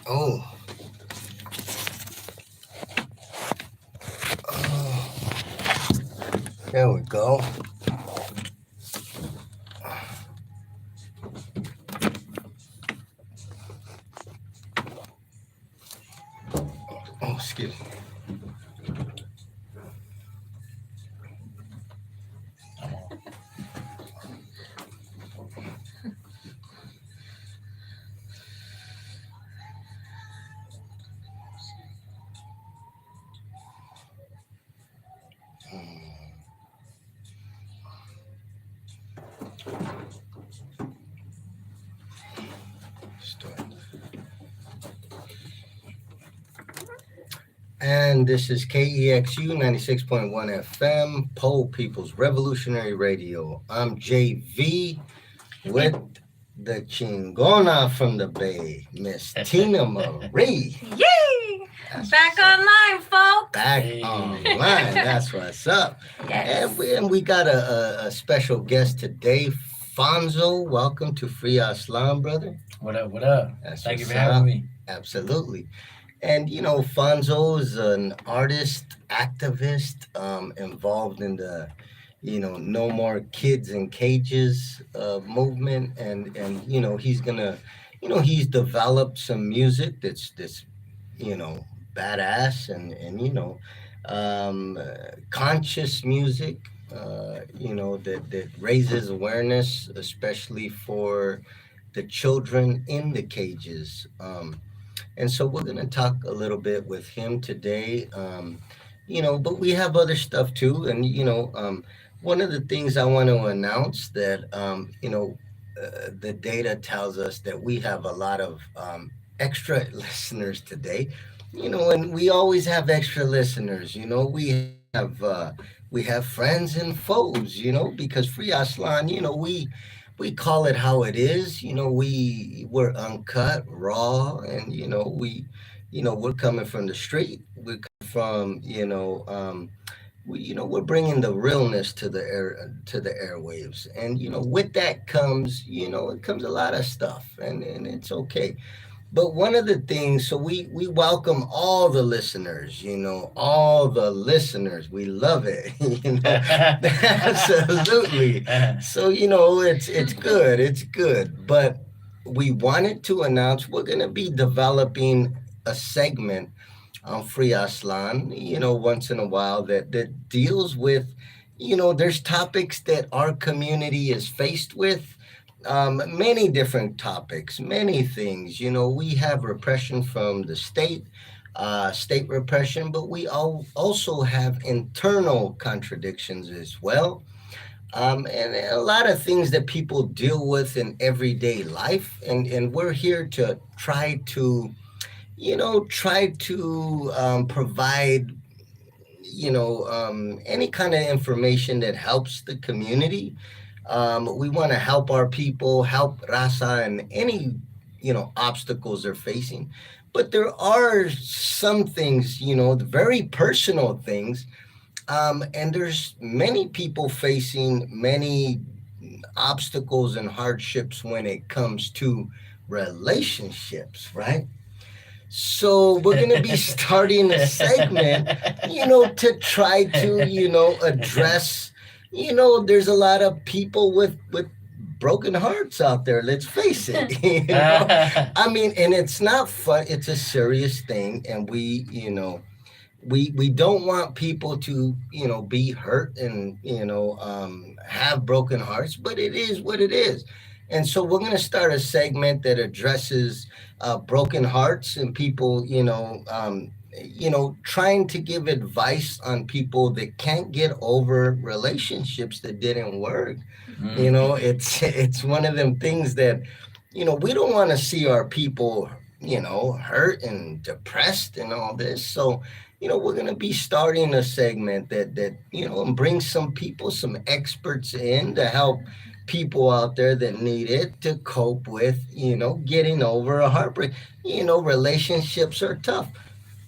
Oh, oh, there we go. Oh, excuse me. Start. And this is KEXU 96.1 FM, Pole People's Revolutionary Radio. I'm JV with the chingona from the Bay, Miss Tina Marie. Yay! That's Back what's up. online, folks. Back Hey. online. That's what's up. Yes. And we got a special guest today, Fonzo. Welcome to Free Aztlan, brother. What up? What up? That's Thank you what's for having up. me. Absolutely. And Fonzo is an artist, activist, involved in the, No More Kids in Cages movement, and he's developed some music that's you know badass and conscious music, that raises awareness, especially for the children in the cages. And so we're going to talk a little bit with him today. But we have other stuff too. One of the things I want to announce that, the data tells us that we have a lot of extra listeners today. And we always have extra listeners. We have friends and foes. Because Free Aslan, we call it how it is. We're uncut, raw, and we're coming from the street. We're coming from we're bringing the realness to the airwaves, and with that comes it comes a lot of stuff, and it's okay. But one of the things, so we welcome all the listeners, all the listeners. We love it, absolutely. So it's good, it's good. But we wanted to announce we're gonna be developing a segment on Free Aslan, once in a while that deals with, there's topics that our community is faced with, many different topics, many things. We have repression from the state repression, but we also have internal contradictions as well. And a lot of things that people deal with in everyday life. And we're here to try to provide, any kind of information that helps the community. We want to help our people, help Rasa and any, obstacles they're facing. But there are some things, the very personal things, and there's many people facing many obstacles and hardships when it comes to relationships, right? So we're going to be starting a segment, to try to, address, there's a lot of people with broken hearts out there. Let's face it. I mean, and it's not fun. It's a serious thing. And we don't want people to, be hurt and, have broken hearts, but it is what it is. And so we're going to start a segment that addresses broken hearts and people, trying to give advice on people that can't get over relationships that didn't work. It's one of them things that, we don't want to see our people, hurt and depressed and all this. So, we're going to be starting a segment that and bring some people, some experts in to help people out there that need it to cope with, getting over a heartbreak. Relationships are tough,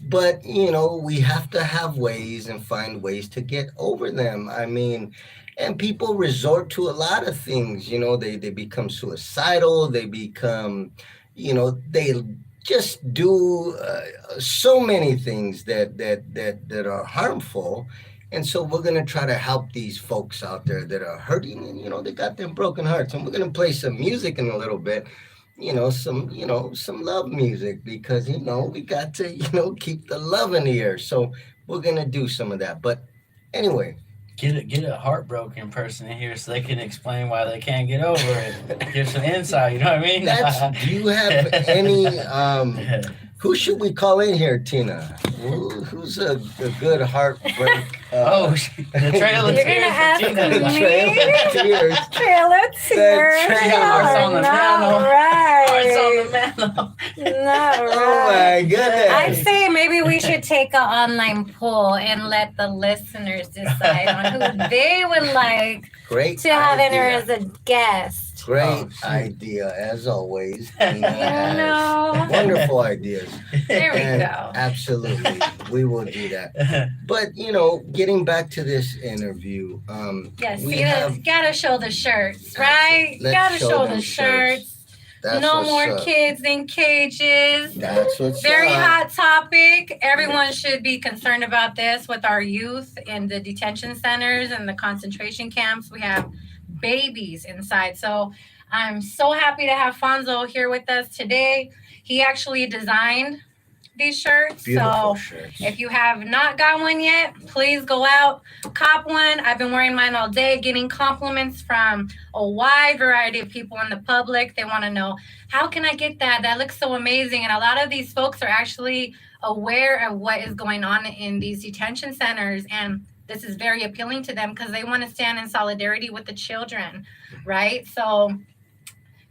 but we have to have ways and find ways to get over them. I mean, and people resort to a lot of things. They become suicidal. They become, they just do so many things that are harmful. And so we're going to try to help these folks out there that are hurting, and they got them broken hearts. And we're going to play some music in a little bit, some love music, because we got to keep the love in the air. So we're going to do some of that. But anyway, Get a heartbroken person in here so they can explain why they can't get over it. Give some insight, you know what I mean? do you have any who should we call in here, Tina? Who's a good heartbreak? The Trail of You're Tears. gonna ask Tina. me? Trail of Tears. Trail of Tears. Hearts on the mantle. Hearts on the Right. mantle. Not Oh right. my goodness. I'd say maybe we should take an online poll and let the listeners decide on who they would like Great to have in here idea. as a guest. Great shoot. idea, as always. You Tina has know. wonderful ideas. There we And go. absolutely, we will do that. But getting back to this interview, Yes, we see, have gotta show the shirts, right? Let's Gotta show show them the shirts. shirts. That's No what's more up. kids in cages. That's what's Very up. hot topic. Everyone should be concerned about this with our youth in the detention centers and the concentration camps. We have babies inside. So I'm so happy to have Fonzo here with us today. He actually designed these shirts. Beautiful So shirts. if you have not got one yet, please go out, cop one. I've been wearing mine all day, getting compliments from a wide variety of people in the public. They want to know, how can I get that? That looks so amazing. And a lot of these folks are actually aware of what is going on in these detention centers. And this is very appealing to them because they want to stand in solidarity with the children, right? So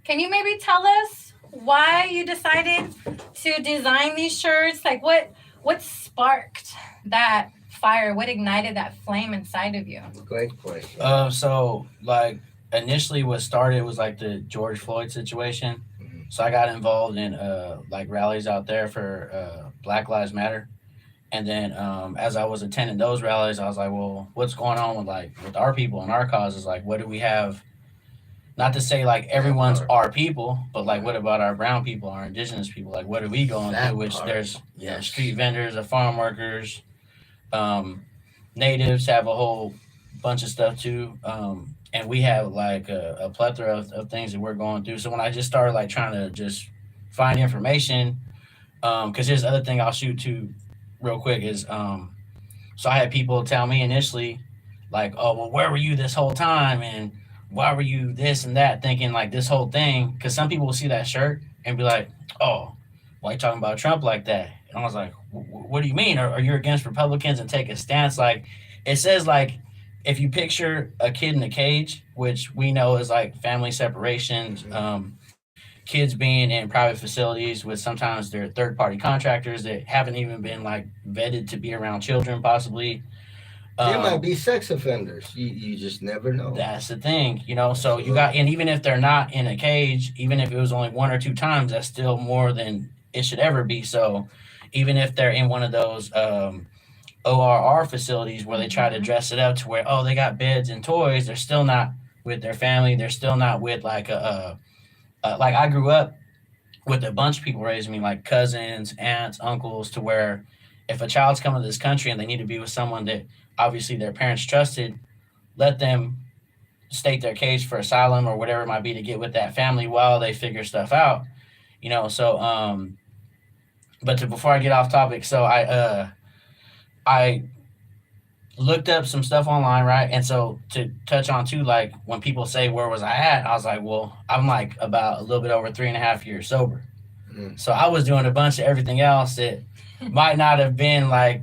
can you maybe tell us why you decided to design these shirts? Like what sparked that fire? What ignited that flame inside of you? Great question. So like initially what started was like the George Floyd situation. Mhm. So I got involved in like rallies out there for Black Lives Matter. And then as I was attending those rallies, I was like, well, what's going on with our people and our causes? Like, what do we have? Not to say like everyone's part. our people, but like what about our brown people, our indigenous people? Like what are we going That through? Which part. there's Yes. street vendors, the farm workers, natives have a whole bunch of stuff too. And we have like a plethora of things that we're going through. So when I just started like trying to just find information, because here's the other thing I'll shoot to real quick is so I had people tell me initially like, oh well, where were you this whole time, and why were you this and that, thinking like this whole thing, because some people will see that shirt and be like, oh, why you talking about Trump like that? And I was like, what do you mean? Are you against Republicans and take a stance? Like it says like if you picture a kid in a cage, which we know is like family separations, kids being in private facilities with sometimes they're third party contractors that haven't even been like vetted to be around children possibly. They might um, be sex offenders. You just never know. that's the thing, you know. So you got, and even if they're not in a cage, even if it was only one or two times, that's still more than it should ever be. So even if they're in one of those ORR facilities where they try to Mhm. dress it up to where, oh, they got beds and toys, they're still not with their family. They're still not with like like I grew up with a bunch of people raising me, like cousins, aunts, uncles, to where if a child's coming to this country and they need to be with someone that obviously their parents trusted, let them state their case for asylum or whatever it might be to get with that family while they figure stuff out. You know, so but before I get off topic, so I looked up some stuff online, right? And so to touch on too, like when people say where was I at, I was like, well, I'm like about a little bit over 3.5 years sober. Mhm. So I was doing a bunch of everything else that might not have been like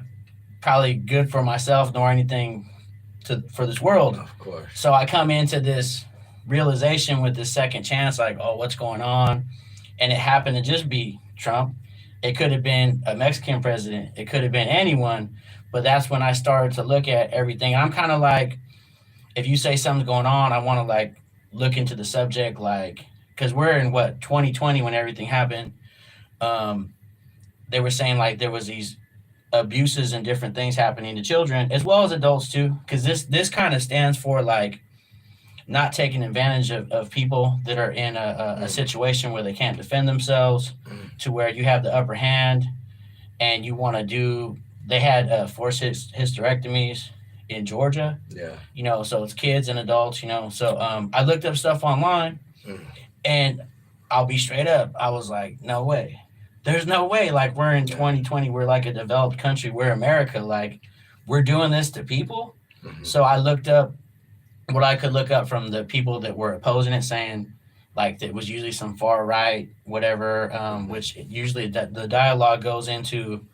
probably good for myself nor anything for this world. Of course. So I come into this realization with this second chance, like, oh, what's going on? And it happened to just be Trump. It could have been a Mexican president. It could have been anyone. But that's when I started to look at everything. I'm kind of like, if you say something's going on, I want to like look into the subject, like, because we're in what 2020 when everything happened. Um, they were saying like there was these abuses and different things happening to children as well as adults too, because this kind of stands for like not taking advantage of people that are in a situation where they can't defend themselves, to where you have the upper hand and you want to do. They had forced hysterectomies in Georgia, Yeah. so it's kids and adults, So I looked up stuff online, and I'll be straight up. I was like, no way. There's no way. Like, we're in 2020. We're like a developed country. We're America. Like, we're doing this to people. So I looked up what I could look up from the people that were opposing it, saying like that was usually some far right, whatever, which usually the dialogue goes into,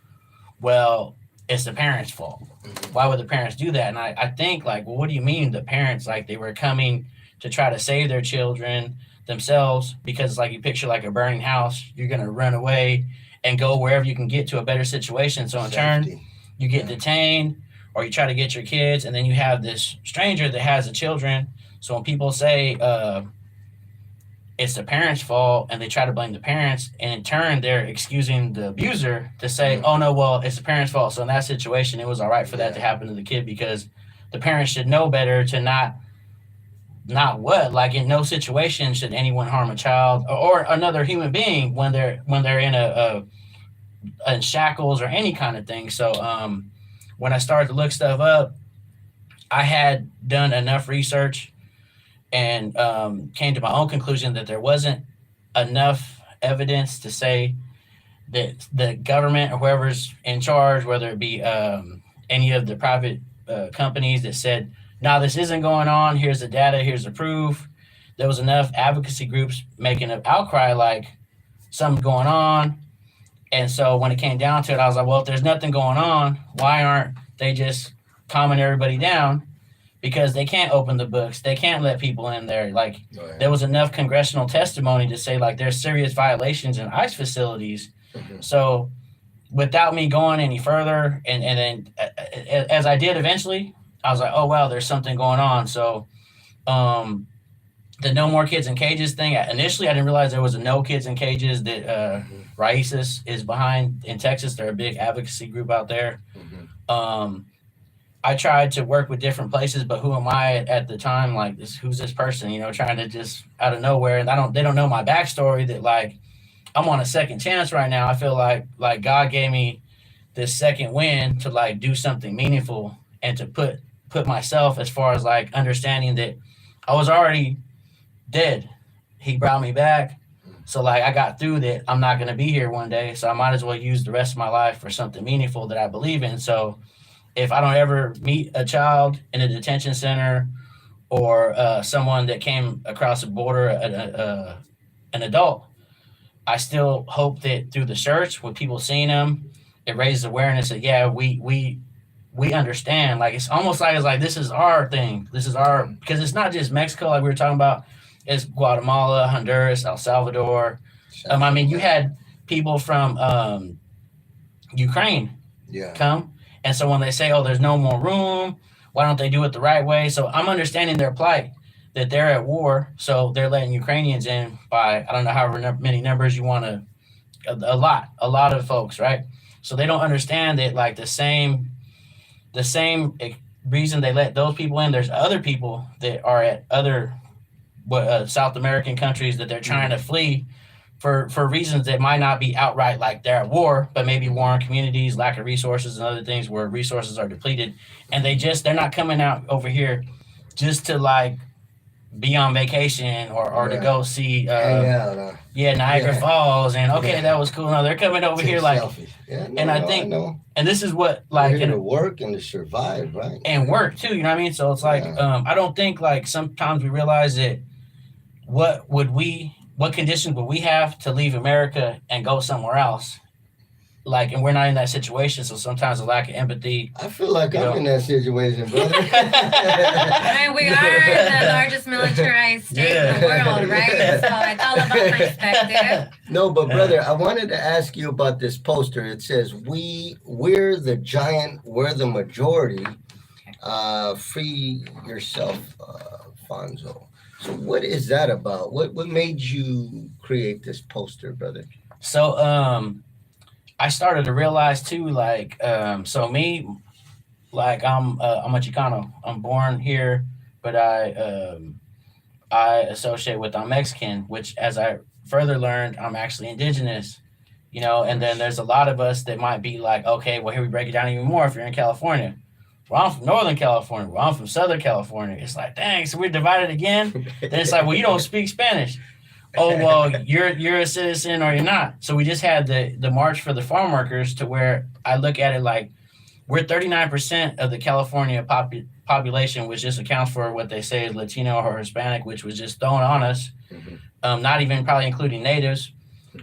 well, it's the parents' fault. Why would the parents do that? And I think like, well, what do you mean the parents, like they were coming to try to save their children themselves? Because like you picture like a burning house, you're going to run away and go wherever you can get to a better situation. So in turn, you get detained, or you try to get your kids, and then you have this stranger that has the children. So when people say it's the parents' fault and they try to blame the parents, and in turn they're excusing the abuser to say, oh no, well, it's the parents' fault. So in that situation, it was all right for that to happen to the kid, because the parents should know better to not what, like in no situation should anyone harm a child or another human being when they're in shackles or any kind of thing. So when I started to look stuff up, I had done enough research and came to my own conclusion that there wasn't enough evidence to say that the government or whoever's in charge, whether it be any of the private companies that said, no, this isn't going on, here's the data, here's the proof. There was enough advocacy groups making an outcry like something's going on. And so when it came down to it, I was like, well, if there's nothing going on, why aren't they just calming everybody down? Because they can't open the books. They can't let people in there. Like, there was enough congressional testimony to say, like, there's serious violations in ICE facilities. So without me going any further, and then as I did eventually, I was like, oh, wow, there's something going on. So the No More Kids in Cages thing, initially I didn't realize there was a No Kids in Cages that Raices is behind in Texas. They're a big advocacy group out there. I tried to work with different places, but who am I at the time? Like, who's this person? Trying to just out of nowhere, and they don't know my backstory. That like, I'm on a second chance right now. I feel like God gave me this second win to like do something meaningful and to put myself, as far as like understanding that I was already dead. He brought me back. So like I got through that. I'm not going to be here one day. So I might as well use the rest of my life for something meaningful that I believe in. So if I don't ever meet a child in a detention center or someone that came across the border, an adult, I still hope that through the search, with people seeing them, it raises awareness that, yeah, we understand. Like, it's almost like it's like, this is our thing. This is our, because it's not just Mexico like we were talking about. It's Guatemala, Honduras, El Salvador. I mean, you had people from Ukraine come. And so when they say, oh, there's no more room, why don't they do it the right way? So I'm understanding their plight, that they're at war. So they're letting Ukrainians in by, I don't know, however many numbers you want to, a lot of folks, right? So they don't understand that like the same reason they let those people in, there's other people that are at other South American countries that they're trying to flee for reasons that might not be outright like they're at war, but maybe war in communities, lack of resources and other things where resources are depleted. And they're not coming out over here just to like be on vacation or to go see Niagara Falls and that was cool. No, they're coming over here like I think and this is what like to work and to survive, right? And work too, you know what I mean? So it's like I don't think like sometimes we realize that what conditions would we have to leave America and go somewhere else? Like, and we're not in that situation, so sometimes a lack of empathy. I feel like I'm in that situation, brother. I mean, we are the largest militarized state in the world, right? So it's all about perspective. No, but brother, I wanted to ask you about this poster. It says, we're the giant, we're the majority. Free yourself, Fonzo. So what is that about? What made you create this poster, brother? So I started to realize too, like, so me, like I'm a Chicano. I'm born here, but I I associate with I'm Mexican, which as I further learned, I'm actually indigenous. And then there's a lot of us that might be like, okay, well, here we break it down even more if you're in California. Well, I'm from Northern California. Well, I'm from Southern California. It's like, dang, so we're divided again. Then it's like, well, you don't speak Spanish. Oh, well, you're a citizen or you're not. So we just had the march for the farm workers, to where I look at it like we're 39% of the California population, which just accounts for what they say is Latino or Hispanic, which was just thrown on us. Not even probably including natives.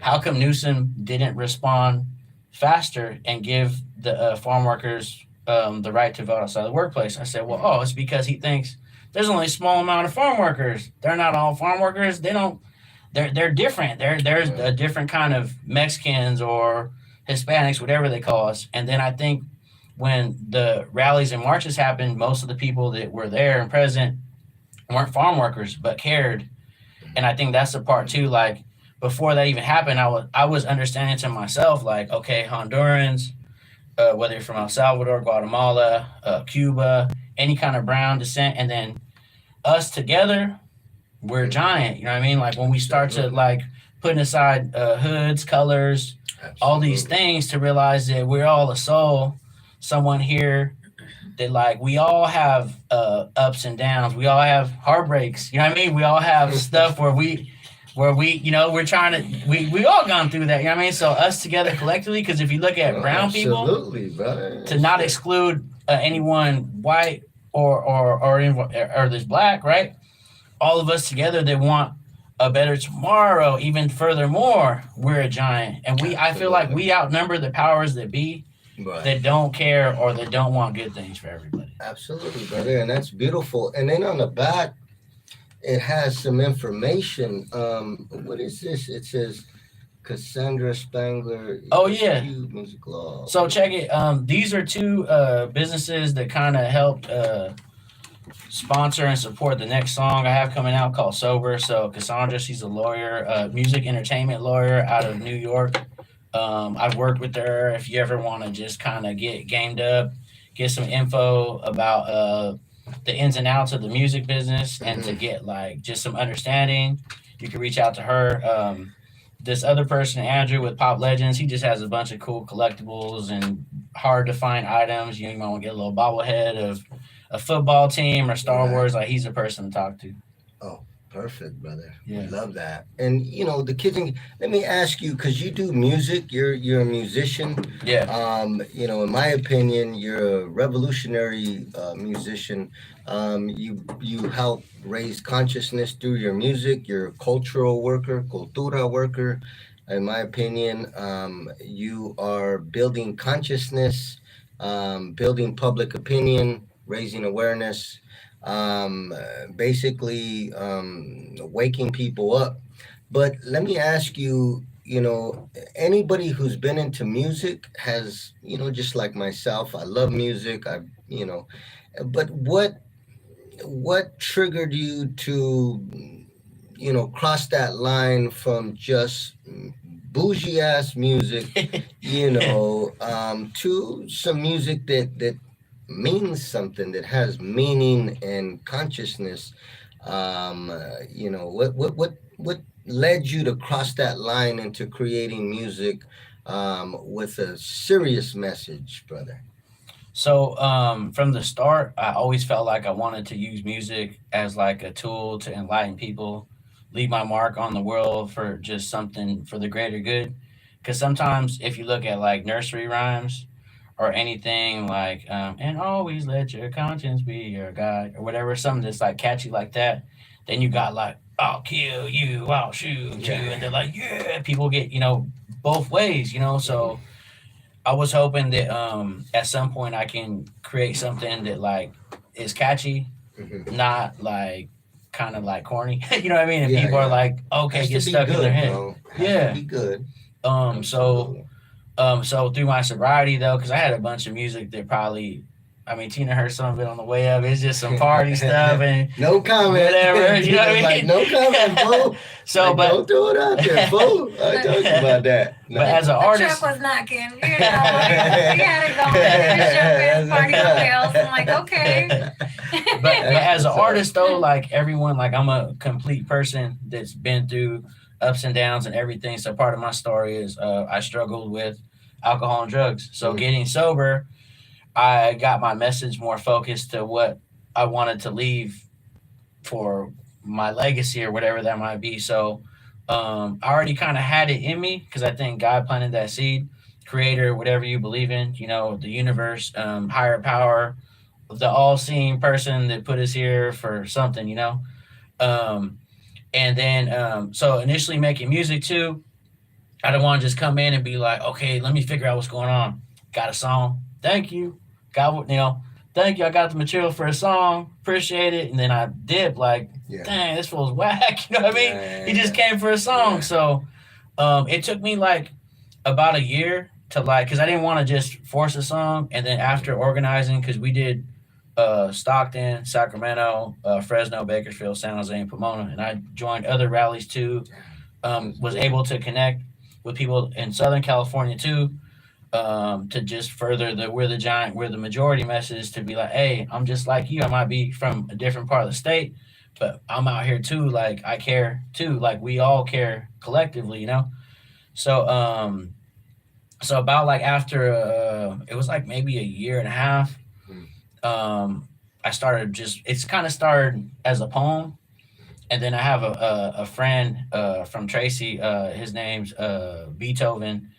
How come Newsom didn't respond faster and give the farm workers the right to vote outside the workplace? I said, well, it's because he thinks there's only a small amount of farm workers. They're not all farm workers. They're different. There's a different kind of Mexicans or Hispanics, whatever they call us. And then I think when the rallies and marches happened, most of the people that were there and present weren't farm workers, but cared. And I think that's the part too. Like, before that even happened, I was understanding to myself, like, okay, Hondurans, whether you're from El Salvador, Guatemala, Cuba, any kind of brown descent, and then us together, we're giant. You know what I mean? Like, when we start to like putting aside hoods, colors, all these things, to realize that we're all a soul, someone here, that like we all have ups and downs, we all have heartbreaks. You know what I mean? We all have stuff where we we're trying to, we all gone through that. You know what I mean? So us together collectively, because if you look at brown people, brother. to not exclude anyone white or this black, right? All of us together that want a better tomorrow, even furthermore, we're a giant. And I feel like we outnumber the powers that be, that don't care or that don't want good things for everybody. Absolutely, brother. And that's beautiful. And then on the back, it has some information. What is this? It says Cassandra Spangler. Oh, yeah. Music law. So check it. These are two businesses that kind of helped sponsor and support the next song I have coming out, called Sober. So Cassandra, she's a lawyer, music entertainment lawyer out of New York. I've worked with her. If you ever want to just kind of get gamed up, get some info about the ins and outs of the music business, and to get like just some understanding, you can reach out to her. This other person, Andrew, with Pop Legends, he just has a bunch of cool collectibles and hard to find items. You might want to get a little bobblehead of a football team or Star Wars. Like, he's a person to talk to. Oh, perfect, brother. Yeah. Love that. And the kids. Let me ask you, because you do music. You're a musician. Yeah. In my opinion, you're a revolutionary musician. You help raise consciousness through your music. You're a cultural worker, cultura worker. In my opinion, you are building consciousness, building public opinion, raising awareness, basically waking people up. But let me ask you, anybody who's been into music has, just like myself, I love music. But what triggered you to, cross that line from just bougie ass music, to some music that means something, that has meaning and consciousness? What led you to cross that line into creating music with a serious message, brother? So from the start, I always felt like I wanted to use music as like a tool to enlighten people, leave my mark on the world for just something for the greater good. Because sometimes if you look at like nursery rhymes or anything like, and always let your conscience be your guide, or whatever, something that's like catchy like that, then you got like, I'll kill you, I'll shoot you. And they're like, yeah, people get, both ways, so I was hoping that at some point I can create something that like is catchy, not like kind of like corny. You know what I mean? And people are like, okay, get stuck in their head. Has to be good. So through my sobriety though, because I had a bunch of music that probably I mean, Tina heard some of it on the way up. It's just some party stuff and No comment. whatever. You know what I mean? Like, no comment, fool. So, Like, but don't throw it out there, fool. I told you about that. No. but as an The artist, truck was knocking. You know, we had to go in and champagne party else. I'm like, okay. but as an artist though, like everyone, like I'm a complete person that's been through ups and downs and everything. So part of my story is I struggled with alcohol and drugs. So getting sober, I got my message more focused to what I wanted to leave for my legacy or whatever that might be. So I already kind of had it in me because I think God planted that seed, creator, whatever you believe in, you know, the universe, higher power, the all-seeing person that put us here for something, you know. Um, and then so initially making music too, I don't want to just come in and be like, okay, let me figure out what's going on. Got a song, thank you. Got, you know, thank you. I got the material for a song, appreciate it. And then I dip like, dang, this fool's whack. You know what I mean? He just came for a song. So it took me like about a year to like, because I didn't want to just force a song. And then after organizing, because we did Stockton, Sacramento, Fresno, Bakersfield, San Jose, and Pomona, and I joined other rallies too. Was able to connect with people in Southern California too, to just further the we're the majority message to be like, hey, I'm just like you. I might be from a different part of the state, but I'm out here too. Like I care too. Like we all care collectively, you know. So so about like after it was like maybe a year and a half. I started just it's kind of started as a poem, and then I have a friend from Tracy. His name's Beethoven.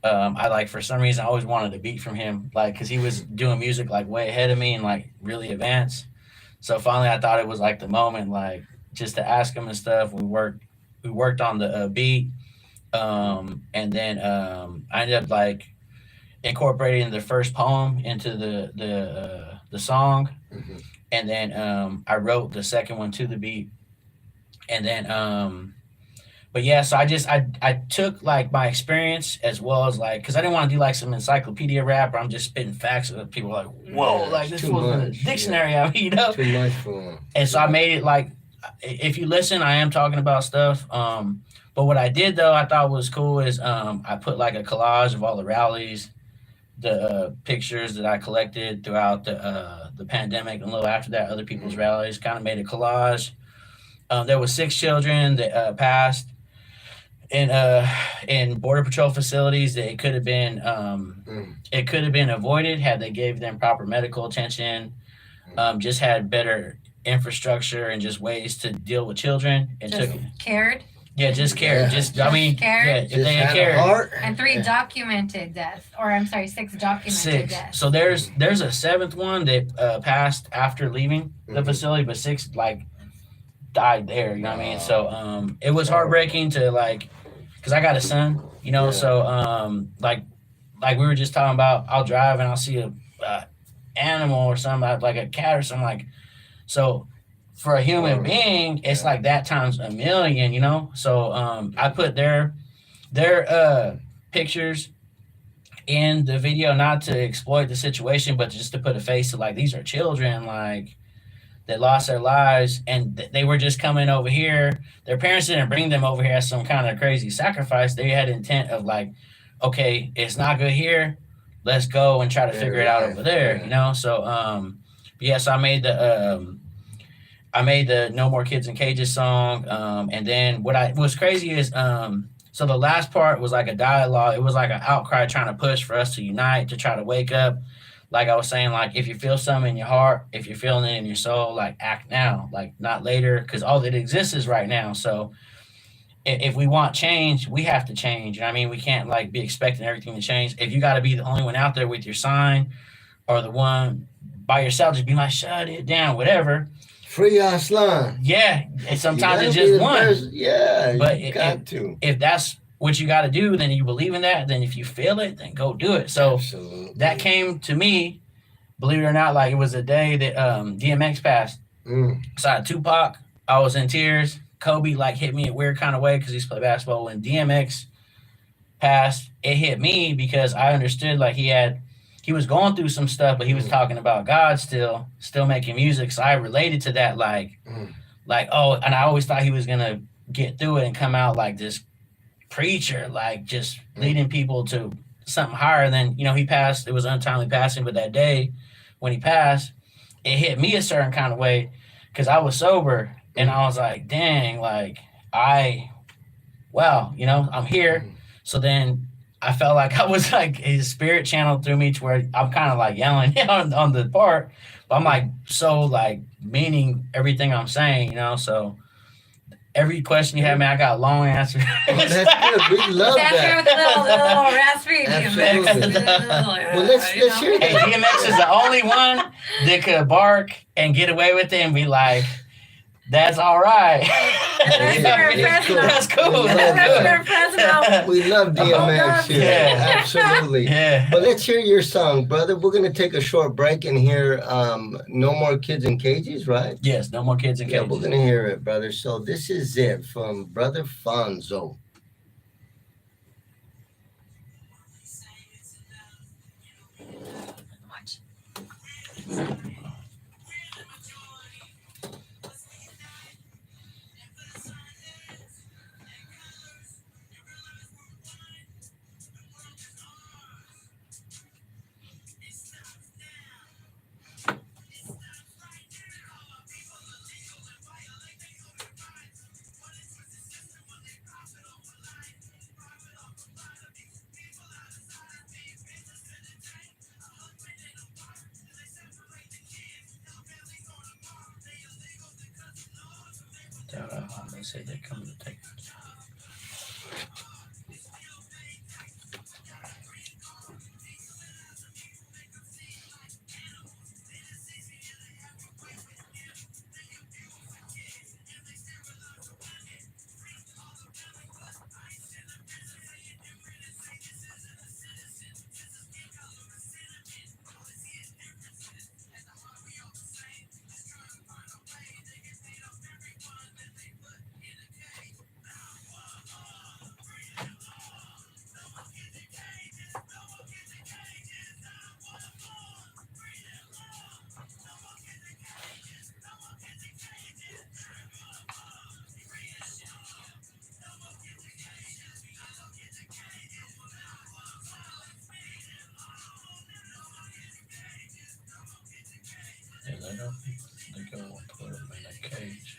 I like for some reason I always wanted a beat from him, like because he was doing music like way ahead of me and like really advanced. So finally, I thought it was like the moment, like just to ask him and stuff. We worked on the beat, and then I ended up like incorporating the first poem into the song, and then I wrote the second one to the beat, and then but yeah, so I took like my experience as well as like because I didn't want to do like some encyclopedia rap where I'm just spitting facts that people are like, whoa, like this was in a dictionary, I mean, you know. Too much for him. And so I made it like if you listen, I am talking about stuff. But what I did though, I thought was cool is I put like a collage of all the rallies, the pictures that I collected throughout the pandemic and a little after that, other people's rallies. Kind of made a collage. There was 6 children that passed in border patrol facilities that it could have been avoided had they gave them proper medical attention, just had better infrastructure and just ways to deal with children and Just took cared. just care. Just I mean, Cared. yeah, if Just they had had a cared. heart. And 3 documented deaths, or I'm sorry, 6 documented 6. deaths. So there's a 7th one that passed after leaving the facility, but 6 like died there. You know what I mean? So it was heartbreaking to like, cause I got a son. You know, so like we were just talking about, I'll drive and I'll see a animal or something like a cat or something like. So for a human being, it's like that times a million. You know, so I put their pictures in the video, not to exploit the situation, but just to put a face to like these are children like that lost their lives, and they were just coming over here. Their parents didn't bring them over here as some kind of crazy sacrifice. They had intent of like, okay, it's not good here. Let's go and try to figure it out over there. You know, so yes, I made the No More Kids in Cages song, and then what's crazy is so the last part was like a dialogue. It was like an outcry trying to push for us to unite, to try to wake up. Like I was saying, like if you feel something in your heart, if you're feeling it in your soul, like act now, like not later, because all that exists is right now. So if we want change, we have to change. You know what I mean? We can't like be expecting everything to change. If you got to be the only one out there with your sign, or the one by yourself, just be like, shut it down, whatever. Free Aztlan. Yeah, and sometimes it's just one. Yeah, but you got to. If that's what you got to do, then you believe in that. Then if you feel it, then go do it. So Absolutely. that came to me, believe it or not, like it was the day that DMX passed. So I had Tupac, I was in tears. Kobe like hit me a weird kind of way because he used to play basketball. When DMX passed, it hit me because I understood like he had he was going through some stuff, but he was talking about God still making music. So I related to that, Mm. like oh, and I always thought he was gonna get through it and come out like this preacher, like just leading people to something higher. Than he passed. It was untimely passing, but that day when he passed, it hit me a certain kind of way because I was sober and I was like, dang, like I, wow, I'm here. So then I felt like I was like his spirit channeled through me to where I'm kind of like yelling on the part, but I'm like so like meaning everything I'm saying, So every question you had, man, I got long answers. Oh, that's good. We love That's with the that. little raspy Absolutely. DMX. Well, let's hear Hey, that. DMX is the only one that could bark and get away with it and be like, "That's all right." That's cool. That's cool. We love That's that. good. We love DMX here. Yeah. Absolutely. Yeah. But let's hear your song, brother. We're gonna take a short break and hear "No More Kids in Cages," right? Yes, no more kids in Yeah, cages. we're gonna hear it, brother. So this is it from brother Fonzo. They say they're coming to take it. They let them. They go and put them in a cage.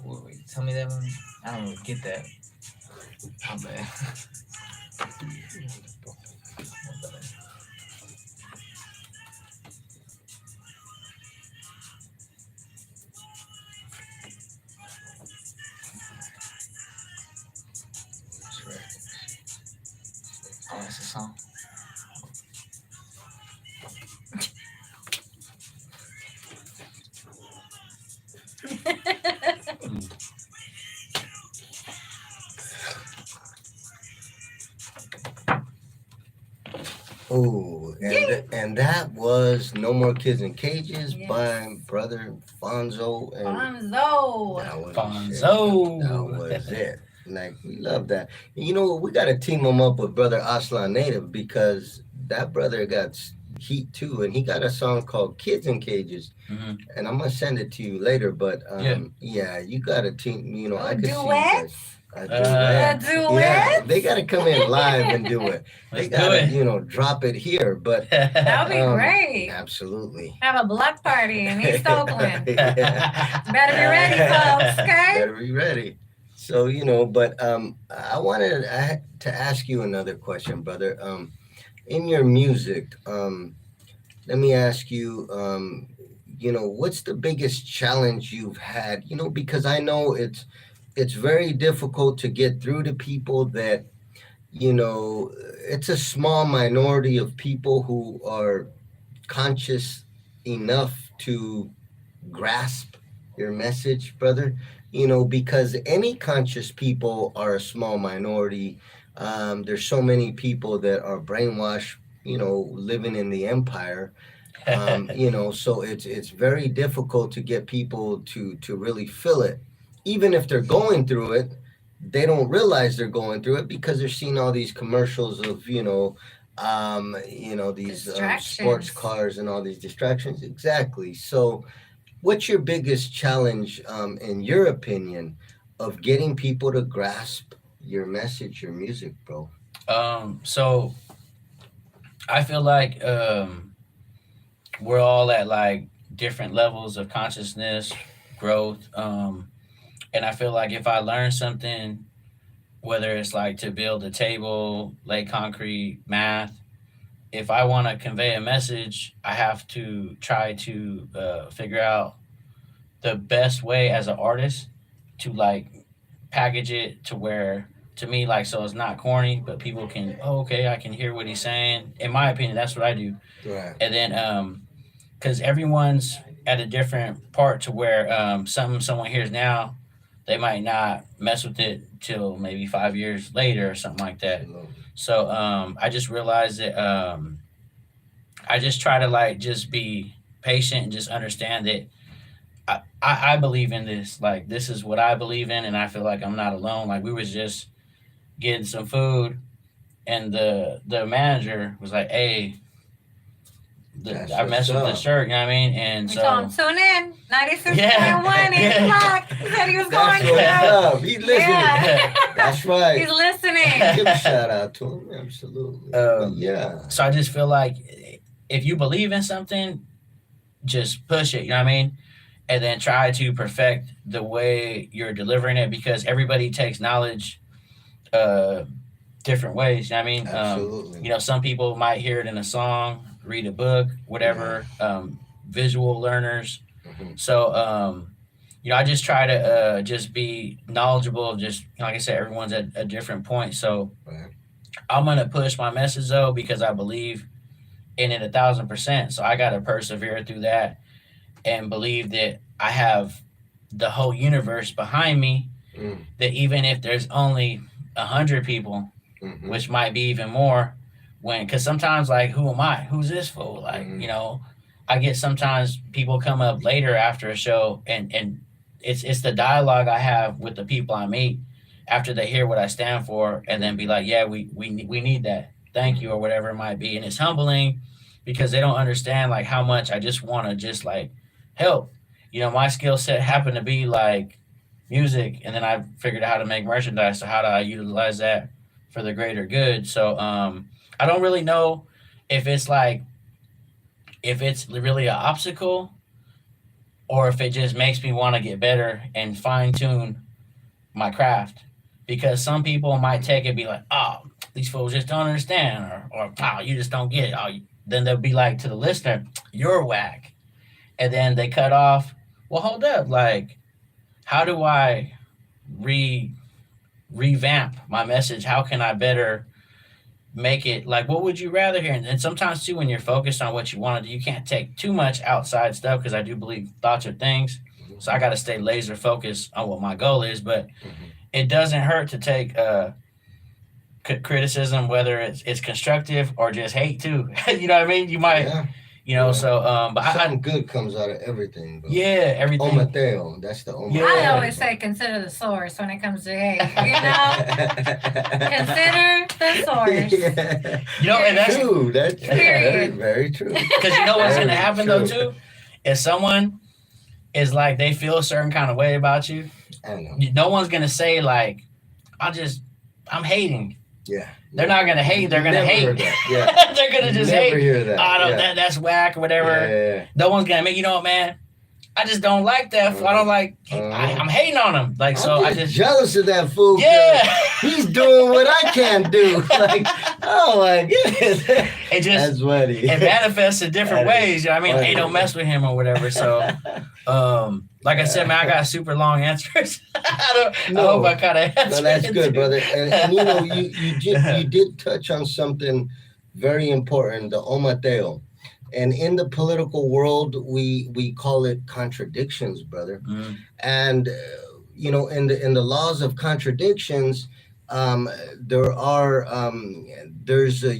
Wait, tell me that one. I don't really get that. My bad. song. Oh, and that was No More Kids in Cages Yes. by brother Fonzo, and Fonzo. that was Fonzo. that was it. Like, we love that. You know, we got to team him up with brother Aztlan Native, because that brother got heat too, and he got a song called Kids in Cages, hmm and I'm gonna send it to you later. But Yeah. yeah, you got to team. You know, I Oh, could see you duet? guys. A A duet. duet? Yeah, they got to come in live and do it. Let's They do got to, it. you know, drop it here. But That would be great. absolutely. Have a block party in East Oakland. Yeah. Better be ready, folks, okay? Better be ready. So, you know, but I had to ask you another question, brother. In your music, let me ask you, you know, what's the biggest challenge you've had? You know, because I know it's very difficult to get through to people that, you know, it's a small minority of people who are conscious enough to grasp your message, brother. You know, because any conscious people are a small minority. There's so many people that are brainwashed, you know, living in the empire. You know, so it's very difficult to get people to really feel it, even if they're going through it. They don't realize they're going through it because they're seeing all these commercials of, you know, these sports Distractions. cars and all these distractions. Exactly. So, what's your biggest challenge, in your opinion, of getting people to grasp your message, your music, bro? So I feel like we're all at like different levels of consciousness growth. And I feel like if I learn something, whether it's like to build a table, lay concrete, math, if I want to convey a message, I have to try to figure out the best way as an artist to like package it to where, to me, like, so it's not corny, but people can, oh, okay, I can hear what he's saying. In my opinion, that's what I do. Right. And then because everyone's at a different part to where something someone hears now, they might not mess with it till maybe 5 years later or something like that. Absolutely. So I just realized that I just try to like just be patient and just understand that I believe in this. Like, this is what I believe in, and I feel like I'm not alone. Like, we was just getting some food, and the manager was like, "Hey, That's I messed what's with the up. shirt." You know what I mean? And We so told him tune in. 96.1, Yeah. 8 o'clock. He said he was going That's what's to. up. He's listening. Yeah. That's right. He's listening. Give a shout out to him. Absolutely. Yeah. So I just feel like if you believe in something, just push it. You know what I mean? And then try to perfect the way you're delivering it, because everybody takes knowledge different ways. You know what I mean? Absolutely. You know, some people might hear it in a song, read a book, whatever. Visual learners. Mhm. So you know, I just try to just be knowledgeable. Just, like I said, everyone's at a different point. So Right. I'm gonna push my message though, because I believe in it 1,000%. So I gotta persevere through that and believe that I have the whole universe behind me. Mm. That even if there's only 100 people, Mhm. which might be even more, because sometimes, like, who am I? Who's this fool? Like, Mhm. you know, I get sometimes people come up later after a show, and it's the dialogue I have with the people I meet after they hear what I stand for, and then be like, yeah, we need that, thank you, or whatever it might be. And it's humbling because they don't understand like how much I just want to just like help. You know, my skill set happened to be like music, and then I figured out how to make merchandise. So how do I utilize that for the greater good? So I don't really know if it's like, if it's really an obstacle, or if it just makes me want to get better and fine tune my craft. Because some people might take it and be like, oh, these fools just don't understand, or oh, you just don't get it. Oh, then they'll be like to the listener, you're whack. And then they cut off. Well, hold up. Like, how do I revamp my message? How can I better make it like what would you rather hear? And sometimes too, when you're focused on what you want to do, you can't take too much outside stuff because I do believe thoughts are things. So I got to stay laser focused on what my goal is. But Mhm. it doesn't hurt to take criticism, whether it's constructive or just hate too. You know what I mean? You might, Yeah, yeah. So but Something good comes out of everything, bro. yeah, everything. Omateo, that's the Yeah. I omateo. always say consider the source when it comes to hate. You know, consider the source. Yeah. And that's True. That's true. Very, Period. very true. because you know what's Very gonna happen though true. too, if someone is like they feel a certain kind of way about you, I know. no one's gonna say like, I'm hating. Yeah. They're not gonna hate. They're gonna Never hate. heard that. Yeah. They're gonna just Never hate. hear that. Oh, no, Yeah. that's whack or whatever. Yeah. No one's gonna make. You know what, man? I just don't like that. I don't like. I'm hating on him. Like so, I I'm just jealous of that fool. 'Cause yeah. he's doing what I can't do. Like, oh my goodness. It just That's funny. it manifests in different That is ways. You know what I mean? funny. Hey, don't mess with him or whatever. So, like I said, man, I got super long answers. I hope I kind of answered. No, that's it good, too. brother. And you know, you did touch on something very important, the omateo. And in the political world, we call it contradictions, brother. Mm, And you know, in the laws of contradictions, um, there are there's a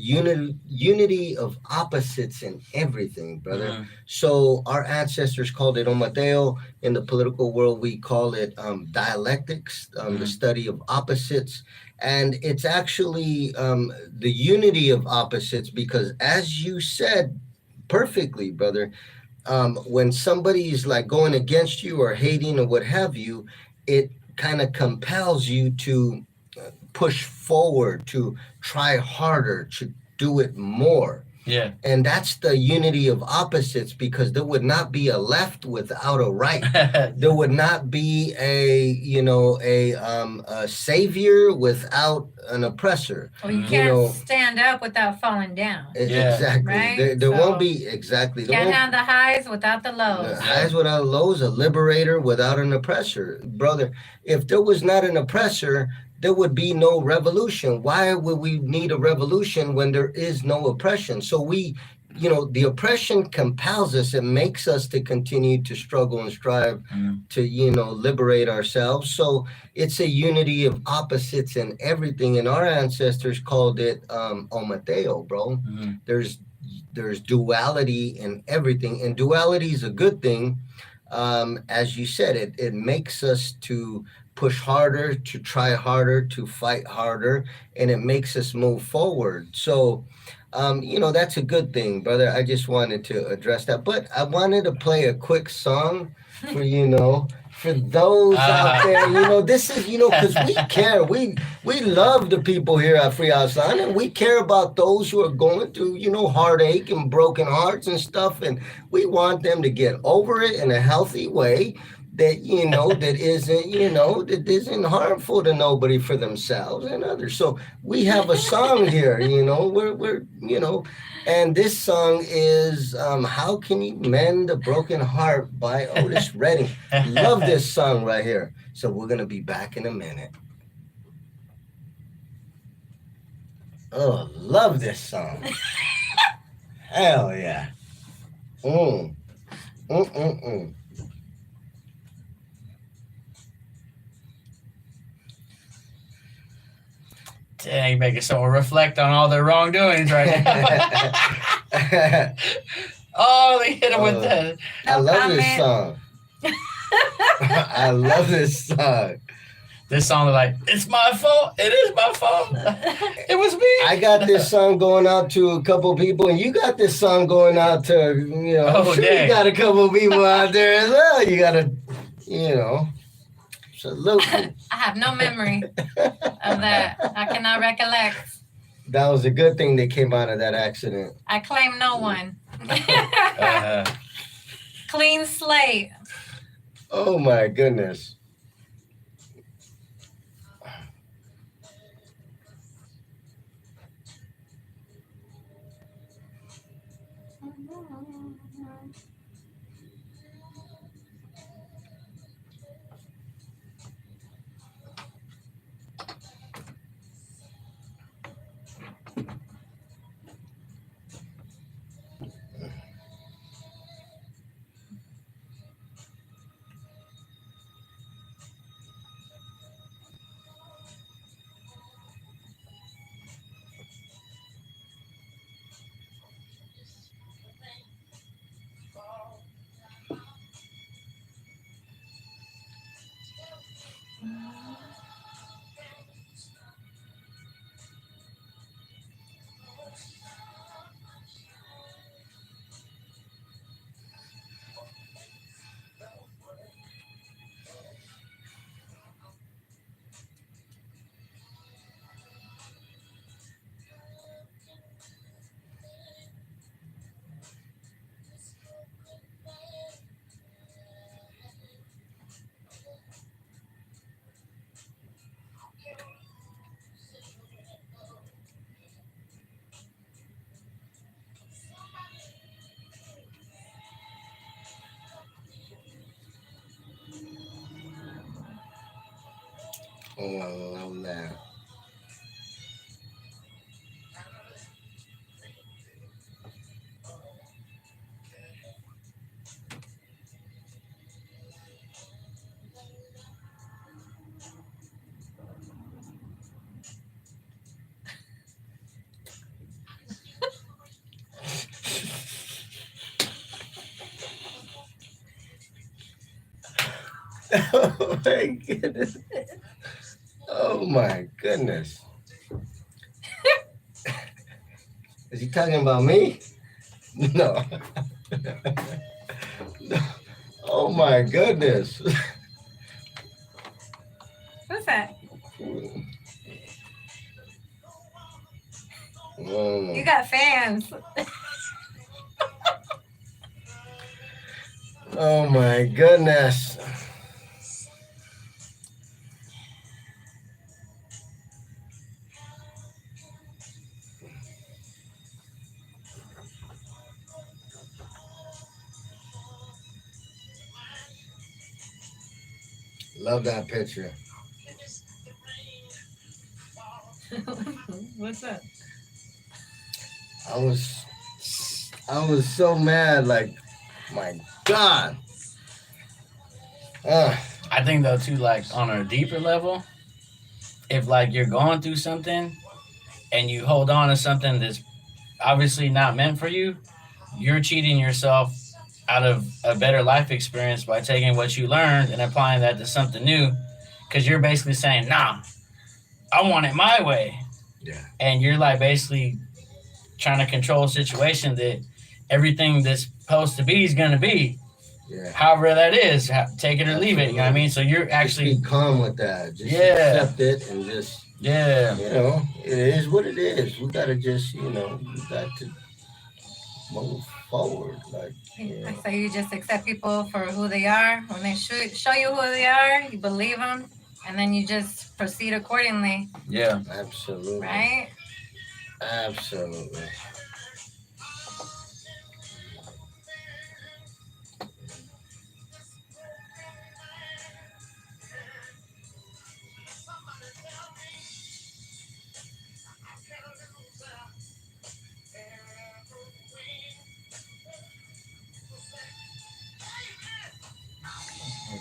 unity of opposites in everything, brother. mm, So our ancestors called it omateo. In the political world, we call it dialectics, the mm, study of opposites. And it's actually the unity of opposites because, as you said perfectly, brother, when somebody's like going against you or hating or what have you, it kind of compels you to push forward, to try harder, to do it more. yeah. And that's the unity of opposites because there would not be a left without a right. There would not be a savior without an oppressor. Well, you You can't know, stand up without falling down. Yeah. Exactly. Right? There won't So, be exactly. There Can't won't have the highs without the the lows. highs without lows, a liberator without an oppressor. Brother, if there was not an oppressor, there would be no revolution. Why would we need a revolution when there is no oppression? So the oppression compels us. It makes us to continue to struggle and strive Mm, to, liberate ourselves. So it's a unity of opposites in everything. And our ancestors called it omateo, bro. mm, There's duality in everything, and duality is a good thing. As you said, it makes us to push harder, to try harder, to fight harder, and it makes us move forward. So that's a good thing, brother. I just wanted to address that, but I wanted to play a quick song for for those out there. This is because we care. We love the people here at Free Aztlan, and we care about those who are going through heartache and broken hearts and stuff, and we want them to get over it in a healthy way that that isn't harmful to nobody for themselves and others. So we have a song here, we're and this song is How Can You Mend a Broken Heart by Otis Redding. Love this song right here. So we're gonna be back in a minute. Oh, love this song. Hell yeah. Mm. Mm-mm-mm. Dang, you making someone reflect on all their wrongdoings right now. Oh, they hit him with that. I No love this comment. song. I love this song. This song is like, it's my fault. It is my fault. It was me. I got this song going out to a couple people, and you got this song going out to, I'm sure dang. you got a couple people out there as well. You got to, salute. I have no memory of that. I cannot recollect. That was a good thing that came out of that accident. I claim no one. Uh, Clean slate. Oh my goodness. Oh, I love that. Oh my goodness. Oh my goodness. Is he talking about me? No. No. Oh my goodness. Who's that? You Oh, got fans. oh my goodness. Love that picture. What's up? I was so mad, like, my God. I think though too, like on a deeper level, if like you're going through something and you hold on to something that's obviously not meant for you, you're cheating yourself out of a better life experience by taking what you learned and applying that to something new. Because you're basically saying, nah, I want it my way. Yeah. And you're like basically trying to control a situation that everything that's supposed to be is going to be. Yeah. However that is, take it or leave it. You know what I mean? So you're actually just be calm with that. Just Yeah. accept it and just, yeah. you know, it is what it is. We gotta just, you know, we got to move forward. Like, you know. So you just accept people for who they are. When they show you who they are, you believe them, and then you just proceed accordingly, Yeah. Absolutely. right? Absolutely.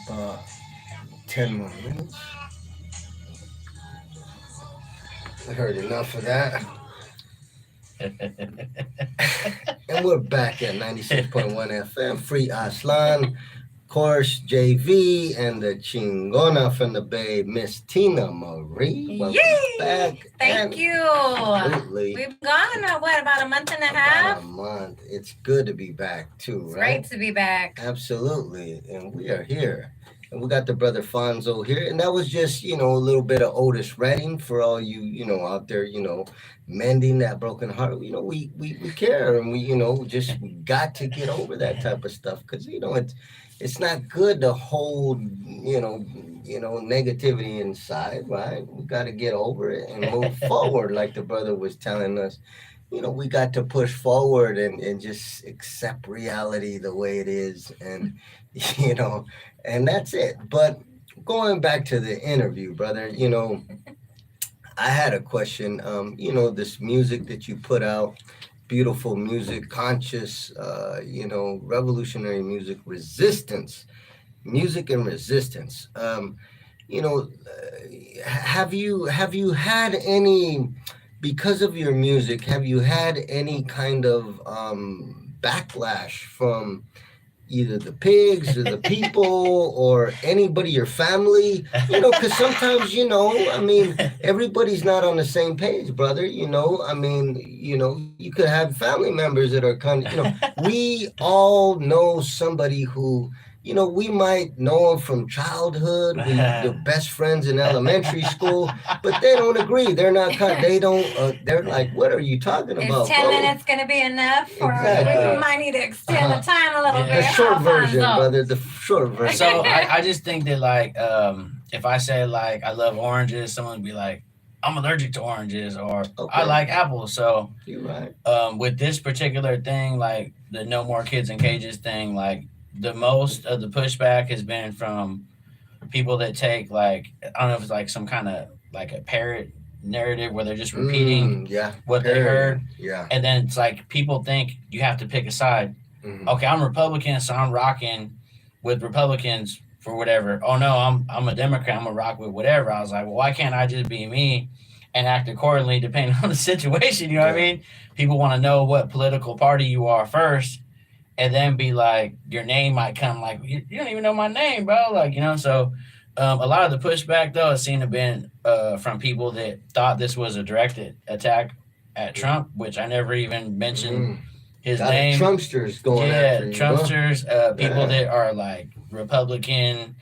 About 10 more minutes. I heard enough of that. And we're back at 96.1 FM, Free Aztlan. Of course, JV and the Chingona from the Bay, Miss Tina Marie. Welcome Yay! back. Thank you. Absolutely. We've been gone, what, about a month and a About half? a month. It's good to be back too, It's right? great to be back. Absolutely. And we are here. And we got the brother Fonzo here. And that was just, you know, a little bit of Otis Redding for all you, you know, out there, you know, mending that broken heart. You know, we care, and we, you know, just we got to get over that type of stuff. Because, you know, it's not good to hold, you know, negativity inside, right? We got to get over it and move forward, like the brother was telling us. You know, we got to push forward and just accept reality the way it is. And, you know, and that's it. But going back to the interview, brother, you know, I had a question. You know, this music that you put out, beautiful music, conscious, you know, revolutionary music, music and resistance. You know, have you had any, because of your music, have you had any kind of backlash from either the pigs or the people or anybody, your family? You know, because sometimes, you know, I mean, everybody's not on the same page, brother. You know, I mean, you know, you could have family members that are kind of, you know, we all know somebody who, you know, we might know them from childhood. They're best friends in elementary school, but they don't agree. They're not. They don't. They're like, "What are you talking about?" Is 10 bro? minutes going to be enough? Or Exactly. we might need to extend the time a little Yeah. bit. The short version, Fonzo? brother. The short version. So I just think that like if I say like I love oranges, someone would be like, I'm allergic to oranges, or Okay. I like apples. So You're right. with this particular thing, like the no more kids in cages thing, like the most of the pushback has been from people that take like I don't know if it's like some kind of like a parrot narrative where they're just repeating Yeah. what they heard, Yeah. and then it's like people think you have to pick a side. Mhm. Okay, I'm Republican, so I'm rocking with Republicans for whatever. Oh no, I'm a Democrat, I'm gonna rock with whatever. I was like, well, why can't I just be me and act accordingly depending on the situation? You know what I Yeah. mean? People want to know what political party you are first, and then be like, your name might come like you don't even know my name, bro. Like so. A lot of the pushback though it seemed to have been from people that thought this was a directed attack at Trump, which I never even mentioned Mm. his Got name. Trumpsters going Yeah, after you. Trumpsters, people that are like Republican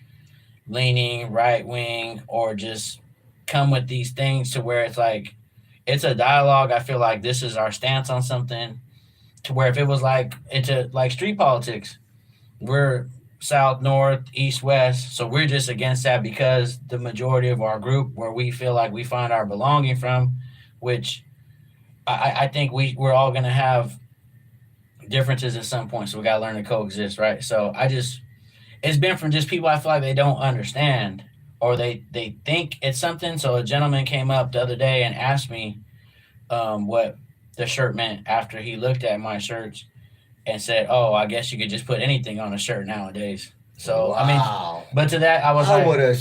leaning, right wing, or just come with these things to where it's like it's a dialogue. I feel like this is our stance on something. To where if it was like into like street politics, we're south, north, east, west, so we're just against that because the majority of our group where we feel like we find our belonging from, which I think we're all gonna have differences at some point, so we gotta learn to coexist, right? So I just it's been from just people I feel like they don't understand or they think it's something. So a gentleman came up the other day and asked me what the shirt meant after he looked at my shirts and said, "Oh, I guess you could just put anything on a shirt nowadays." So I mean, Wow. but to that I was I like, would have.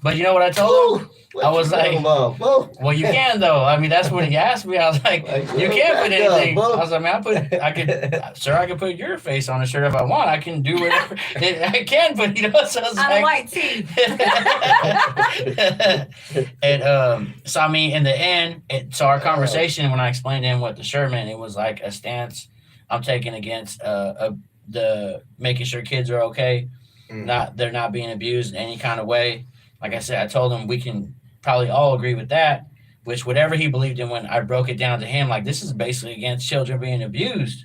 but you know what I told him? What I was you talking like, about, Bo? well, you can though. I mean, that's what he asked me. I was like, you can't put back up, anything. Bo. I was like, man, I could, sir, I could put your face on a shirt if I want. I can do whatever I can, but so I was On a like, white tee. and so I mean, in the end, so our conversation when I explained to him what the shirt meant, it was like a stance I'm taking against the making sure kids are okay, they're not being abused in any kind of way. Like I said, I told him we can probably all agree with that, which whatever he believed in when I broke it down to him, like this is basically against children being abused.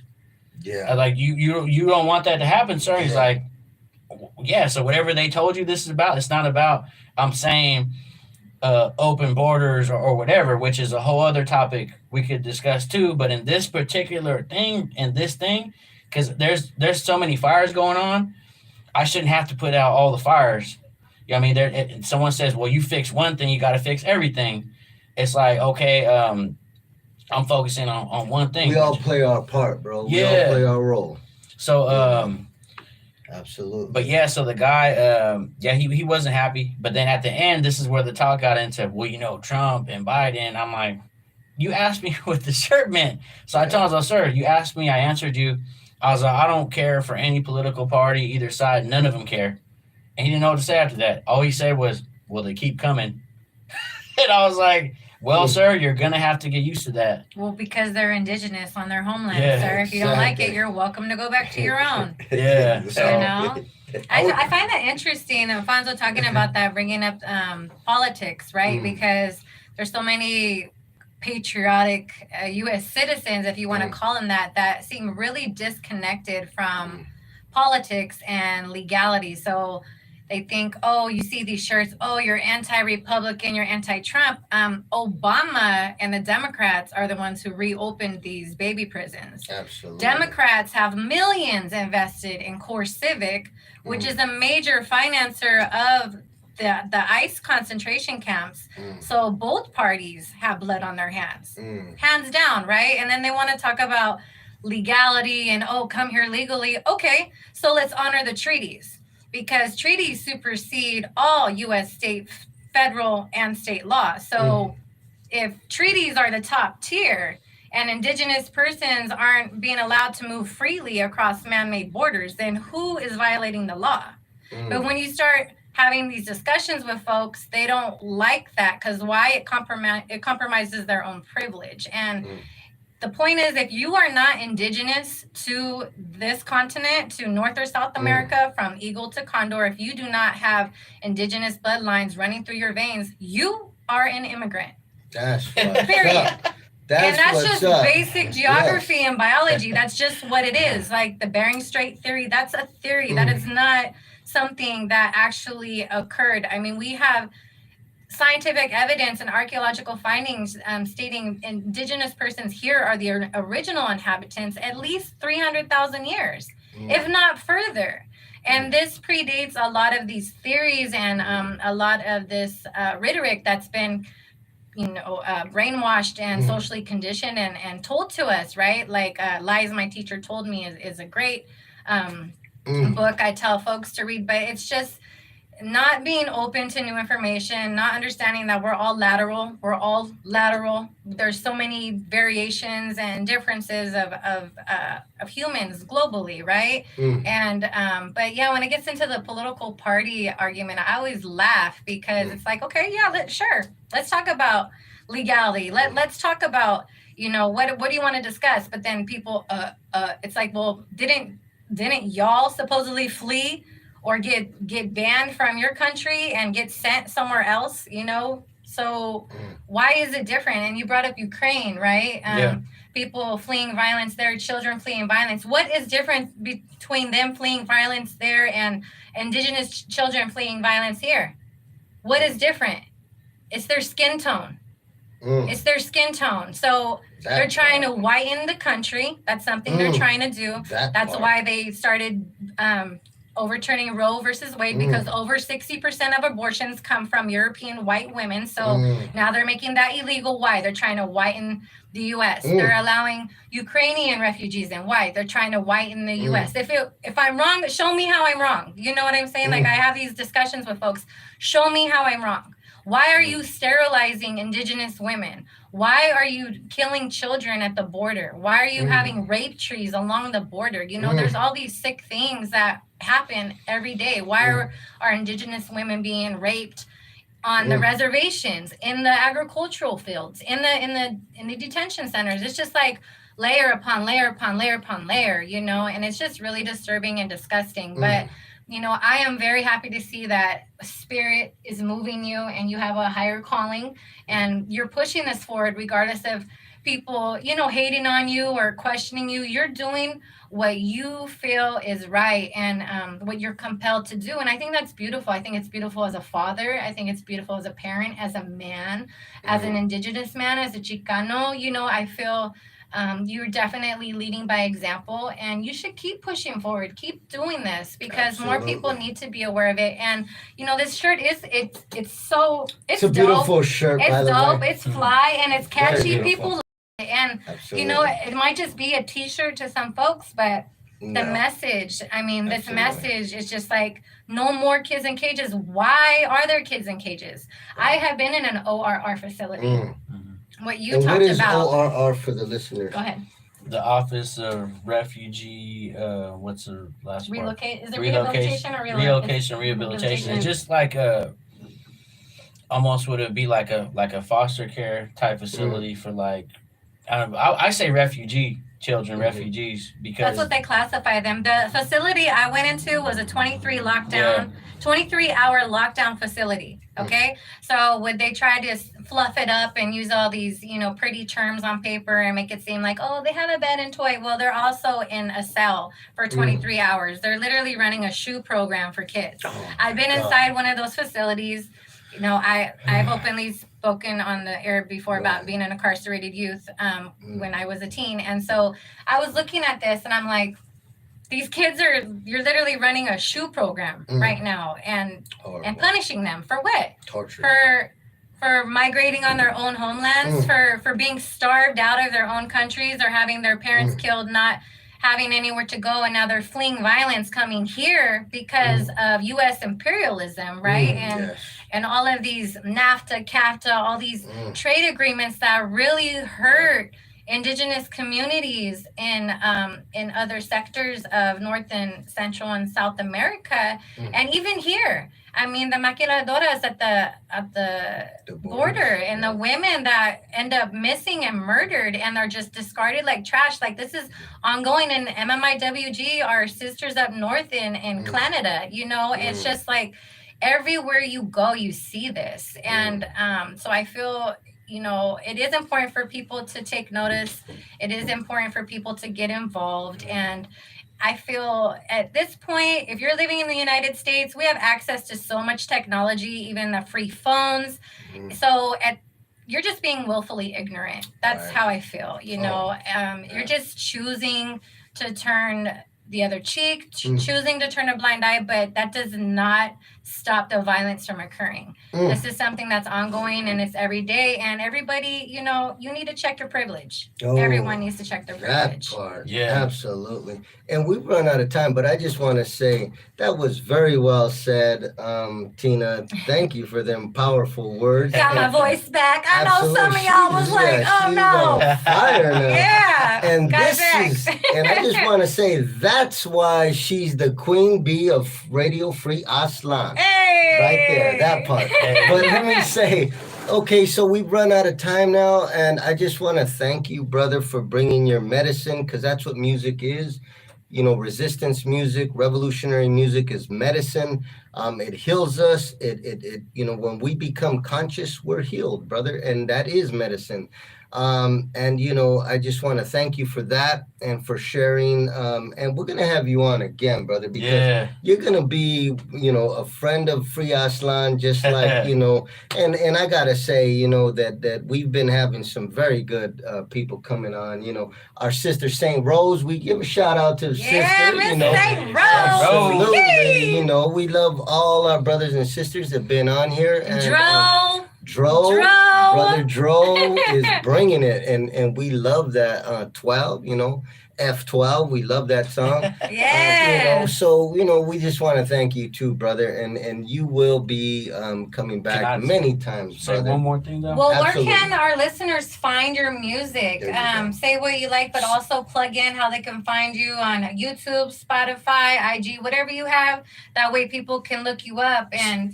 Yeah. Like you don't want that to happen, sir. He's Yeah. like, yeah, so whatever they told you this is about, it's not about I'm saying open borders or whatever, which is a whole other topic we could discuss too. But in this particular thing, because there's so many fires going on, I shouldn't have to put out all the fires. I mean, someone says, well, you fix one thing, you got to fix everything. It's like, okay, I'm focusing on one thing. We all play our part, bro. We all Yeah. play our role. So, Absolutely. but yeah, so the guy, he wasn't happy. But then at the end, this is where the talk got into, well, Trump and Biden. I'm like, you asked me what the shirt meant. So I told him, sir, you asked me, I answered you. I was like, I don't care for any political party, either side. None of them care. And he didn't know what to say after that. All he said was, well, they keep coming. And I was like, well, sir, you're going to have to get used to that. Well, because they're indigenous on their homeland, Yeah, sir. If you don't like exactly. it, you're welcome to go back to your own. Yeah, so- You know? I find that interesting, and Fonzo talking about that, bringing up politics, right? Because there's so many patriotic U.S. citizens, if you want to call them that seem really disconnected from politics and legality. So they think, oh, you see these shirts, oh, you're anti-Republican, you're anti-Trump. Obama and the Democrats are the ones who reopened these baby prisons. Absolutely. Democrats have millions invested in Core Civic, which is a major financer of the ICE concentration camps. So both parties have blood on their hands, hands down, right? And then they want to talk about legality and, oh, come here legally. Okay, so let's honor the treaties, because treaties supersede all U.S. state, federal, and state law. So if treaties are the top tier and indigenous persons aren't being allowed to move freely across man-made borders, then who is violating the law? But when you start having these discussions with folks, they don't like that, because why? It compromises their own privilege. And the point is, if you are not indigenous to this continent, to North or South America, from eagle to condor, if you do not have indigenous bloodlines running through your veins, you are an immigrant. That's what's Period. up. And that's what's just up. basic geography and biology. That's just what it is. Like the Bering Strait theory, that's a theory. That is not something that actually occurred. I mean, we have scientific evidence and archaeological findings stating indigenous persons here are the original inhabitants at least 300,000 years, if not further. And this predates a lot of these theories and a lot of this rhetoric that's been, brainwashed and socially conditioned and told to us, right? Like Lies My Teacher Told Me is a great book I tell folks to read, but it's just not being open to new information, not understanding that we're all lateral. We're all lateral. There's so many variations and differences of humans globally, right? And but yeah, when it gets into the political party argument, I always laugh because it's like, okay, yeah, sure, let's talk about legality. Let's talk about what do you want to discuss? But then people, it's like, well, didn't y'all supposedly flee or get banned from your country and get sent somewhere else, so why is it different? And you brought up Ukraine, right? People fleeing violence there, children fleeing violence. What is different between them fleeing violence there and indigenous children fleeing violence here? What is different? It's their skin tone. It's their skin tone. So they're trying to whiten the country. That's something they're trying to do. That's why they started overturning Roe versus Wade, because over 60% of abortions come from European white women. So now they're making that illegal. Why? They're trying to whiten the U.S. They're allowing Ukrainian refugees in. Why? They're trying to whiten the U.S. If I'm wrong, show me how I'm wrong. You know what I'm saying? Like I have these discussions with folks. Show me how I'm wrong. Why are you sterilizing indigenous women? Why are you killing children at the border? Why are you having rape trees along the border? There's all these sick things that happen every day. Why are our indigenous women being raped on the reservations, in the agricultural fields, in the detention centers? It's just like layer upon layer upon layer upon layer, and it's just really disturbing and disgusting. But I am very happy to see that spirit is moving you and you have a higher calling and you're pushing this forward regardless of people, hating on you or questioning you. You're doing what you feel is right and what you're compelled to do. And I think that's beautiful. I think it's beautiful as a father. I think it's beautiful as a parent, as a man, as an indigenous man, as a Chicano. I feel you're definitely leading by example, and you should keep pushing forward, keep doing this, because more people need to be aware of it. And this shirt it's a beautiful shirt. It's dope. It's fly and it's catchy. People love it. And it might just be a t-shirt to some folks, but the message, this message is just like, no more kids in cages. Why are there kids in cages? I have been in an ORR facility. What you talked about. What is ORR for the listeners? Go ahead. The Office of Refugee, what's the last part? Relocate. Is it rehabilitation or relocation? Rehabilitation. It's just like almost would it be like a foster care type facility for like, I say refugee children, refugees, because that's what they classify them. The facility I went into was a 23-hour lockdown facility. Okay, so would they try to fluff it up and use all these, pretty terms on paper and make it seem like, oh, they have a bed and toy? Well, they're also in a cell for 23 hours. They're literally running a shoe program for kids. I've been inside one of those facilities. I've openly spoken on the air before about being an incarcerated youth when I was a teen. And so I was looking at this and I'm like, these kids you're literally running a shoe program right now and punishing them for what? Torture. For migrating on their own homelands, for being starved out of their own countries or having their parents killed, not having anywhere to go, and now they're fleeing violence coming here because of U.S. imperialism, right? And all of these NAFTA, CAFTA, all these trade agreements that really hurt indigenous communities in other sectors of North and Central and South America, and even here. The maquiladoras at the border, and the women that end up missing and murdered and are just discarded like trash. Like, this is ongoing in MMIWG, our sisters up north in Canada. It's just like everywhere you go, you see this. And so I feel, it is important for people to take notice. It is important for people to get involved. And I feel at this point, if you're living in the United States, we have access to so much technology, even the free phones. So you're just being willfully ignorant. That's how I feel. You're just choosing to turn the other cheek, Mm. choosing to turn a blind eye, but that does not stop the violence from occurring. Mm. This is something that's ongoing and it's every day. And everybody, you need to check your privilege. Oh, Everyone needs to check their that privilege. part. Yeah. Absolutely. And we've run out of time, but I just want to say that was very well said, Tina. Thank you for them powerful words. Got my And voice back. I know some of absolutely, y'all was like, yeah, oh she's no. on fire now. Yeah. And got this it back. is, and I just want to say that's why she's the queen bee of Radio Free Aztlan. Hey. Right there, that part. But let me say, okay, so we've run out of time now, and I just want to thank you, brother, for bringing your medicine, because that's what music is. Resistance music, revolutionary music is medicine. It heals us. When we become conscious, we're healed, brother, and that is medicine. I just want to thank you for that and for sharing. And we're gonna have you on again, brother, because Yeah. you're gonna be, a friend of Free Aslan, just like And I gotta say, that we've been having some very good people coming on. Our sister Saint Rose, we give a shout out to the Yeah, sister. Miss Saint Rose. Absolutely. Yay. We love all our brothers and sisters that have been on here. And, Dro. Brother Dro is bringing it, and we love that 12, F12. We love that song. Yeah. So we just want to thank you too, brother, and you will be coming back I many times, Say brother. one more thing though. Well, Absolutely. where can our listeners find your music? There you go. Say what you like, but also plug in how they can find you on YouTube, Spotify, IG, whatever you have. That way people can look you up and,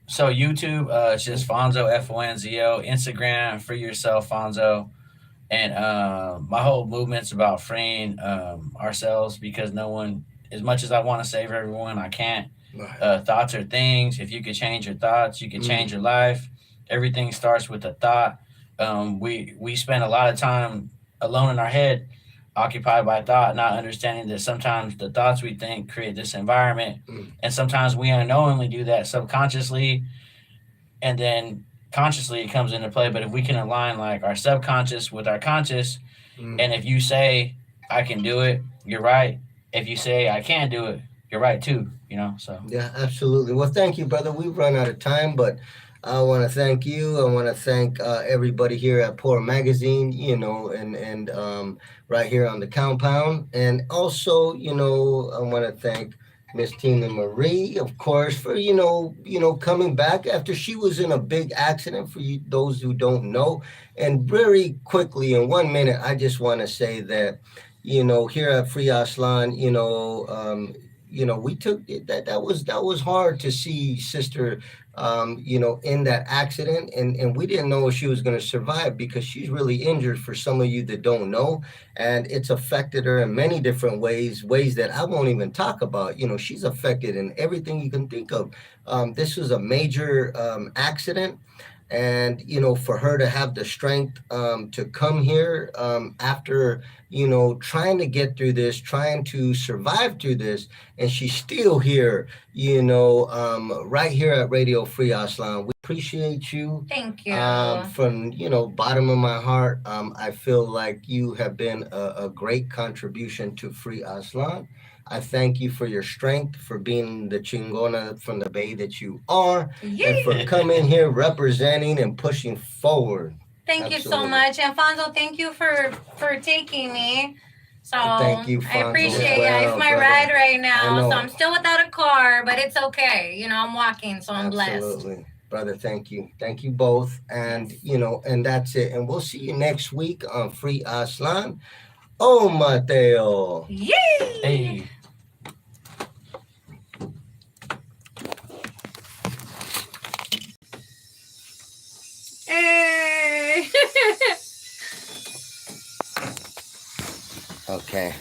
So YouTube, it's just Fonzo, Fonzo. Instagram, Free Yourself Fonzo. And my whole movement's about freeing ourselves, because no one, as much as I want to save everyone, I can't. Right. Thoughts are things. If you could change your thoughts, you can change your life. Everything starts with a thought. We spend a lot of time alone in our head, occupied by thought, not understanding that sometimes the thoughts we think create this environment, and sometimes we unknowingly do that subconsciously, and then consciously it comes into play. But if we can align like our subconscious with our conscious, and if you say I can do it, you're right. If you say I can't do it, you're right too. So Yeah, absolutely. Well, thank you, brother. We've run out of time, but I want to thank you. I want to thank everybody here at Poor Magazine, and right here on the compound. And also, I want to thank Miss Tina Marie, of course, for, coming back after she was in a big accident, for you, those who don't know. And very quickly, in 1 minute, I just want to say that, here at Free Aslan, we took it, that was hard to see sister in that accident, and we didn't know if she was going to survive, because she's really injured, for some of you that don't know, and it's affected her in many different ways that I won't even talk about. She's affected in everything you can think of. This was a major accident, and for her to have the strength to come here after trying to get through this, trying to survive through this, and she's still here, right here at Radio Free Aslan. We appreciate you. Thank you. From bottom of my heart, I feel like you have been a great contribution to Free Aslan. I thank you for your strength, for being the chingona from the Bay that you are, and for coming here representing and pushing forward. Thank you so Absolutely. much. And Fonzo, thank you for taking me. So Thank you, I Fonzo, appreciate as it. well, It's my brother. ride right I now. know. So I'm still without a car, but it's okay. I'm walking, so I'm blessed. Absolutely. Brother, thank you. Thank you both. And, and that's it. And we'll see you next week on Free Aslan. Oh, Mateo. Yay! hey. Hey! Okay.